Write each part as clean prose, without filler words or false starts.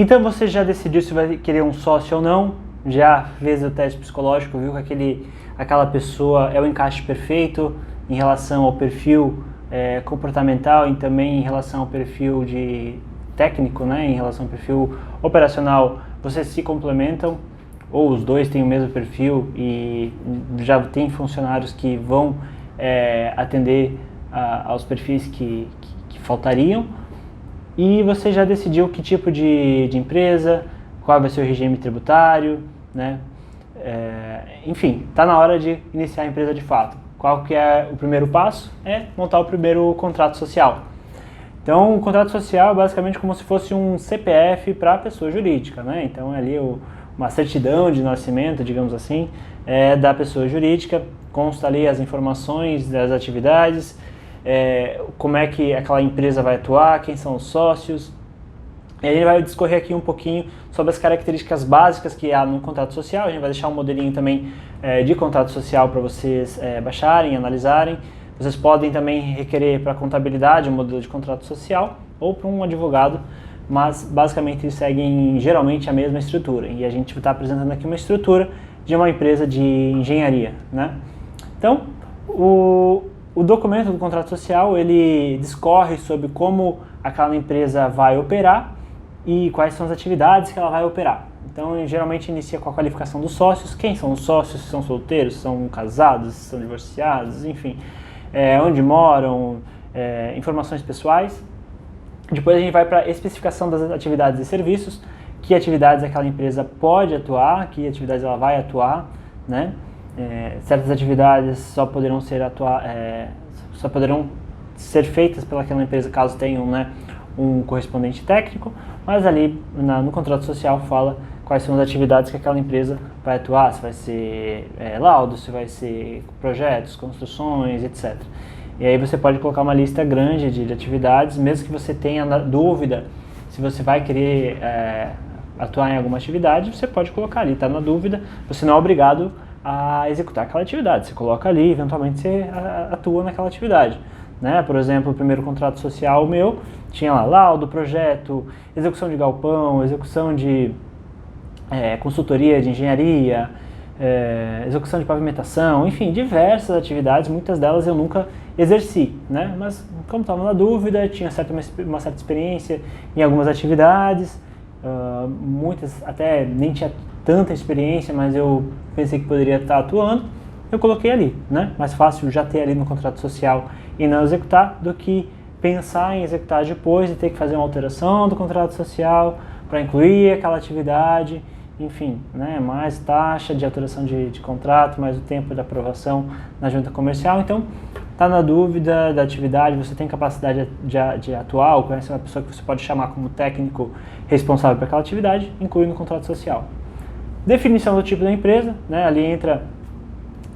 Então você já decidiu se vai querer um sócio ou não, já fez o teste psicológico, viu que aquela pessoa é o encaixe perfeito em relação ao perfil comportamental e também em relação ao perfil de técnico, né, em relação ao perfil operacional, vocês se complementam, ou os dois têm o mesmo perfil e já tem funcionários que vão atender aos perfis que faltariam, e você já decidiu que tipo de empresa, qual vai ser o regime tributário, né? Enfim, está na hora de iniciar a empresa de fato. Qual que é o primeiro passo? É montar o primeiro contrato social. Então, o contrato social é basicamente como se fosse um CPF para a pessoa jurídica, né? Então, é ali uma certidão de nascimento, digamos assim, da pessoa jurídica, consta ali as informações das atividades, como é que aquela empresa vai atuar, quem são os sócios. E a gente vai discorrer aqui um pouquinho sobre as características básicas que há no contrato social. A gente vai deixar um modelinho também de contrato social para vocês baixarem, analisarem. Vocês podem também requerer para a contabilidade um modelo de contrato social ou para um advogado, mas basicamente eles seguem geralmente a mesma estrutura. E a gente está apresentando aqui uma estrutura de uma empresa de engenharia, né? Então, o documento do contrato social, ele discorre sobre como aquela empresa vai operar e quais são as atividades que ela vai operar. Então, geralmente inicia com a qualificação dos sócios. Quem são os sócios? Se são solteiros, se são casados, se são divorciados, enfim, onde moram, informações pessoais. Depois a gente vai para a especificação das atividades e serviços, que atividades aquela empresa pode atuar, que atividades ela vai atuar, né? Certas atividades só poderão ser feitas pelaquela empresa caso tenham, né, um correspondente técnico, mas ali no contrato social fala quais são as atividades que aquela empresa vai atuar, se vai ser laudo, se vai ser projetos, construções, etc. E aí você pode colocar uma lista grande de atividades, mesmo que você tenha dúvida se você vai querer atuar em alguma atividade, você pode colocar ali, está na dúvida, você não é obrigado a executar aquela atividade, você coloca ali, eventualmente você atua naquela atividade, né? Por exemplo, o primeiro contrato social meu tinha lá laudo, projeto, execução de galpão, execução de consultoria de engenharia, execução de pavimentação, enfim, diversas atividades, muitas delas eu nunca exerci, né? Mas como estava na dúvida, tinha uma certa experiência em algumas atividades, muitas até nem tinha tanta experiência, mas eu pensei que poderia estar atuando, eu coloquei ali, né? Mais fácil já ter ali no contrato social e não executar do que pensar em executar depois e ter que fazer uma alteração do contrato social para incluir aquela atividade, enfim, né? Mais taxa de alteração de contrato, mais o tempo de aprovação na junta comercial. Então, está na dúvida da atividade, você tem capacidade de atuar, ou conhece uma pessoa que você pode chamar como técnico responsável por aquela atividade, inclui no contrato social. Definição do tipo da empresa, né? Ali entra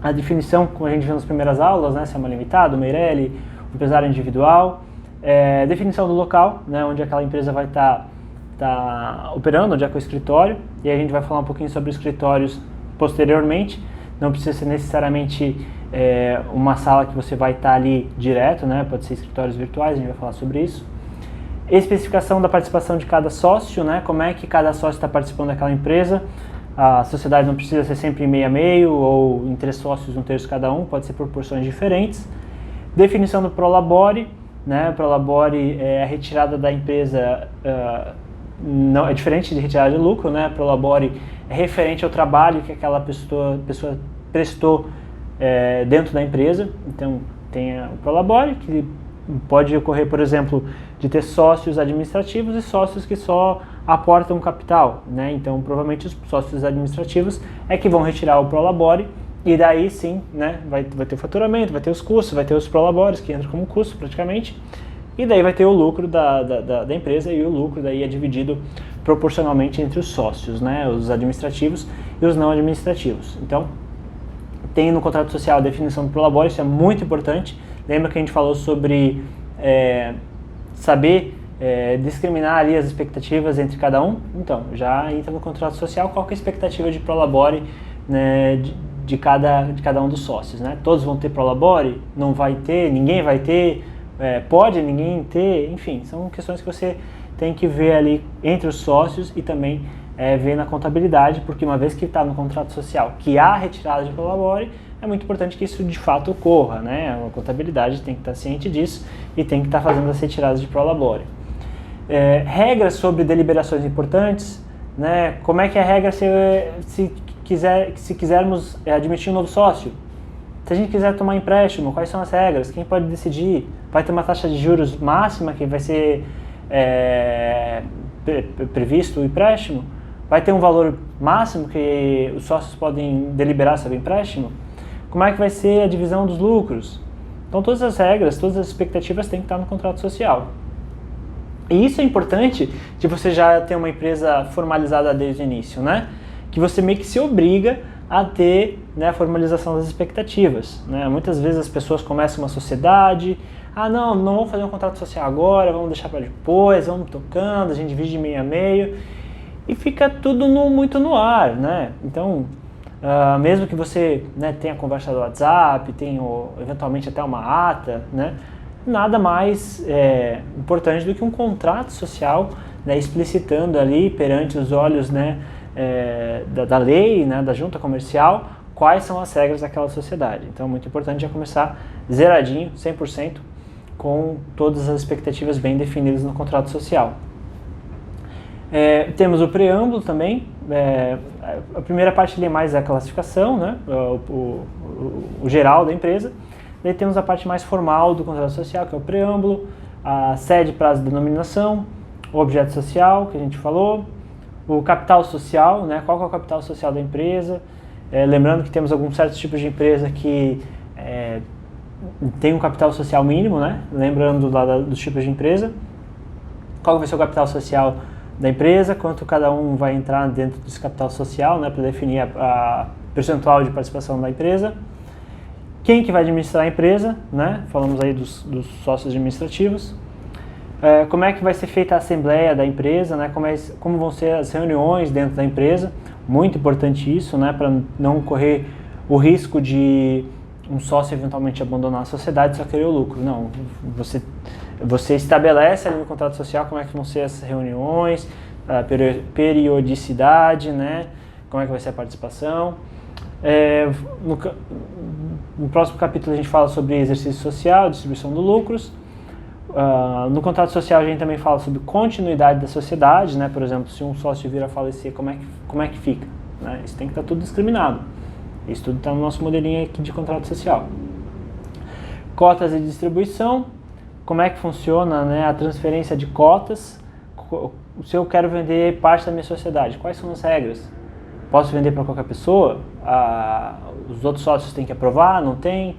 a definição, como a gente viu nas primeiras aulas, né? Se é uma limitada, uma Eireli, um empresário individual. Definição do local, né? Onde aquela empresa vai estar operando, onde é que é o escritório. E aí a gente vai falar um pouquinho sobre escritórios posteriormente. Não precisa ser necessariamente uma sala que você vai estar ali direto, né? Pode ser escritórios virtuais, a gente vai falar sobre isso. Especificação da participação de cada sócio, né? Como é que cada sócio está participando daquela empresa. A sociedade não precisa ser sempre meio a meio ou em 3 sócios, 1/3 cada um, pode ser por porções diferentes. Definição do Prolabore, né? Prolabore é a retirada da empresa, não é diferente de retirada de lucro, né? Prolabore é referente ao trabalho que aquela pessoa prestou dentro da empresa. Então tem o Prolabore, que pode ocorrer, por exemplo, de ter sócios administrativos e sócios que só aportam capital, né? Então, provavelmente os sócios administrativos é que vão retirar o Prolabore e daí sim, né, vai ter o faturamento, vai ter os custos, vai ter os Prolabores que entram como custo praticamente, e daí vai ter o lucro da empresa, e o lucro daí é dividido proporcionalmente entre os sócios, né, os administrativos e os não administrativos. Então, tem no contrato social a definição do Prolabore, isso é muito importante. Lembra que a gente falou sobre saber discriminar ali as expectativas entre cada um? Então, já entra no contrato social qual que é a expectativa de Prolabore, né, de cada um dos sócios, né? Todos vão ter Prolabore? Não vai ter? Ninguém vai ter? Pode ninguém ter? Enfim, são questões que você tem que ver ali entre os sócios e também ver na contabilidade, porque uma vez que está no contrato social que há retirada de prolabore, é muito importante que isso de fato ocorra, né? A contabilidade tem que estar ciente disso e tem que estar fazendo as retiradas de prolabore. Regras sobre deliberações importantes, né? Como é que é a regra se quisermos admitir um novo sócio? Se a gente quiser tomar empréstimo, quais são as regras? Quem pode decidir? Vai ter uma taxa de juros máxima que vai ser previsto o empréstimo? Vai ter um valor máximo que os sócios podem deliberar sobre o empréstimo? Como é que vai ser a divisão dos lucros? Então todas as regras, todas as expectativas têm que estar no contrato social. E isso é importante de você já ter uma empresa formalizada desde o início, né? Que você meio que se obriga a ter, né, a formalização das expectativas, né? Muitas vezes as pessoas começam uma sociedade, não vamos fazer um contrato social agora, vamos deixar para depois, vamos tocando, a gente divide meio a meio e fica tudo muito no ar, né? Então, mesmo que você, né, tenha conversa do WhatsApp, tenha eventualmente até uma ata, né? Nada mais importante do que um contrato social, né, explicitando ali perante os olhos, né, da lei, né, da junta comercial, quais são as regras daquela sociedade. Então é muito importante já começar zeradinho, 100%, com todas as expectativas bem definidas no contrato social. Temos o preâmbulo também. A primeira parte ali é mais a classificação, né, o geral da empresa. Daí temos a parte mais formal do contrato social, que é o preâmbulo, a sede, prazo de denominação, o objeto social, que a gente falou, o capital social, né, qual que é o capital social da empresa. Lembrando que temos alguns certos tipos de empresa que tem um capital social mínimo, né, lembrando lá dos tipos de empresa. Qual vai ser o capital social da empresa, quanto cada um vai entrar dentro desse capital social, né, para definir a percentual de participação da empresa. Quem que vai administrar a empresa, né? Falamos aí dos sócios administrativos. Como é que vai ser feita a assembleia da empresa, né? Como vão ser as reuniões dentro da empresa. Muito importante isso, né? Para não correr o risco de um sócio eventualmente abandonar a sociedade e só querer o lucro. Não, você estabelece ali no contrato social como é que vão ser essas reuniões, a periodicidade, né? Como é que vai ser a participação. No próximo capítulo a gente fala sobre exercício social, distribuição de lucros. No contrato social a gente também fala sobre continuidade da sociedade, né? Por exemplo, se um sócio vir a falecer, como é que fica? Né? Isso tem que estar tudo discriminado. Isso tudo está no nosso modelinho aqui de contrato social. Cotas e distribuição, como é que funciona, né, a transferência de cotas. Se eu quero vender parte da minha sociedade, quais são as regras? Posso vender para qualquer pessoa? Os outros sócios têm que aprovar? Não tem?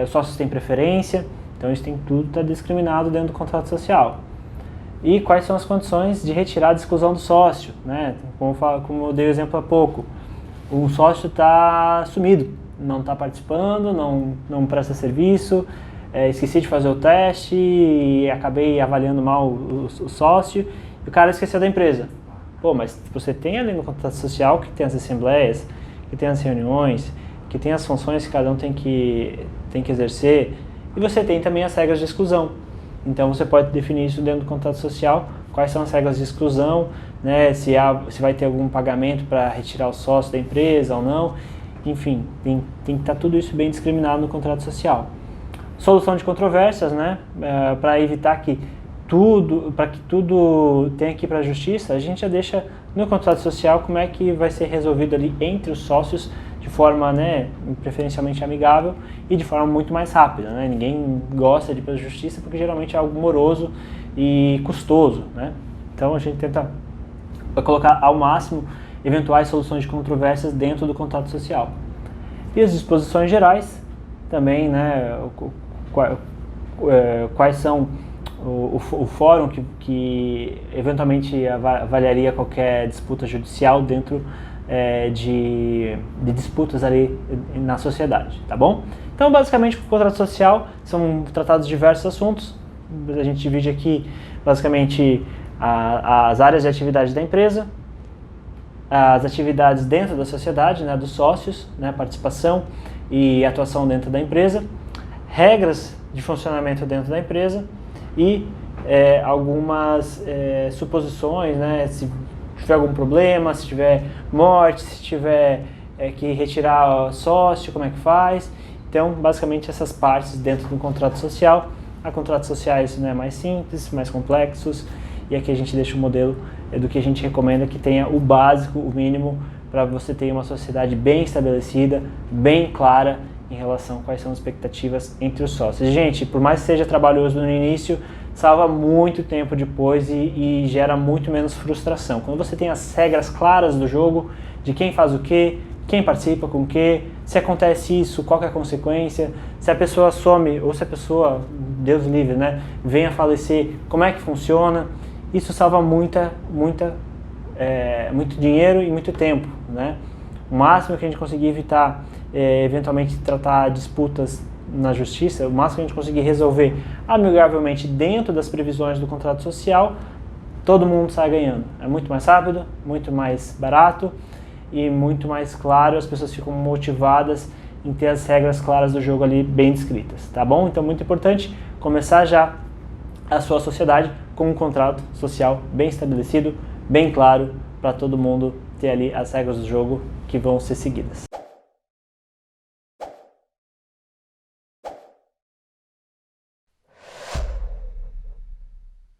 Os sócios têm preferência? Então isso tem tudo está discriminado dentro do contrato social. E quais são as condições de retirada e exclusão do sócio? Né? Como eu dei o exemplo há pouco, o sócio está sumido, não está participando, não presta serviço, esqueci de fazer o teste e acabei avaliando mal o sócio e o cara esqueceu da empresa. Pô, mas você tem ali no contrato social que tem as assembleias, que tem as reuniões, que tem as funções que cada um tem que exercer, e você tem também as regras de exclusão. Então você pode definir isso dentro do contrato social, quais são as regras de exclusão, né, se vai ter algum pagamento para retirar o sócio da empresa ou não. Enfim, tem que estar tudo isso bem discriminado no contrato social. Solução de controvérsias, né, para evitar que tudo tenha que ir para a justiça, a gente já deixa no contrato social como é que vai ser resolvido ali entre os sócios de forma, né, preferencialmente amigável e de forma muito mais rápida, né? Ninguém gosta de ir para a justiça porque geralmente é algo moroso e custoso, né? Então a gente tenta colocar ao máximo eventuais soluções de controvérsias dentro do contrato social. E as disposições gerais também, né, quais são o fórum que eventualmente avaliaria qualquer disputa judicial dentro de disputas ali na sociedade, tá bom? Então, basicamente, o contrato social são tratados diversos assuntos. A gente divide aqui, basicamente, as áreas de atividade da empresa, as atividades dentro da sociedade, né, dos sócios, né, participação e atuação dentro da empresa, regras de funcionamento dentro da empresa e algumas suposições, né? Se tiver algum problema, se tiver morte, se tiver que retirar sócio, como é que faz. Então, basicamente, essas partes dentro de um contrato social. Há contratos sociais, né, mais simples, mais complexos, e aqui a gente deixa o modelo do que a gente recomenda que tenha o básico, o mínimo, para você ter uma sociedade bem estabelecida, bem clara em relação a quais são as expectativas entre os sócios. Gente, por mais que seja trabalhoso no início, salva muito tempo depois e gera muito menos frustração. Quando você tem as regras claras do jogo, de quem faz o quê, quem participa com o quê, se acontece isso, qual que é a consequência, se a pessoa some ou se a pessoa, Deus livre, né, vem a falecer, como é que funciona, isso salva muito dinheiro e muito tempo, né? O máximo que a gente conseguir evitar, eventualmente tratar disputas na justiça, o máximo que a gente conseguir resolver amigavelmente dentro das previsões do contrato social, todo mundo sai ganhando. É muito mais rápido, muito mais barato e muito mais claro, as pessoas ficam motivadas em ter as regras claras do jogo ali bem descritas, tá bom? Então, muito importante começar já a sua sociedade com um contrato social bem estabelecido, bem claro, para todo mundo ter ali as regras do jogo que vão ser seguidas.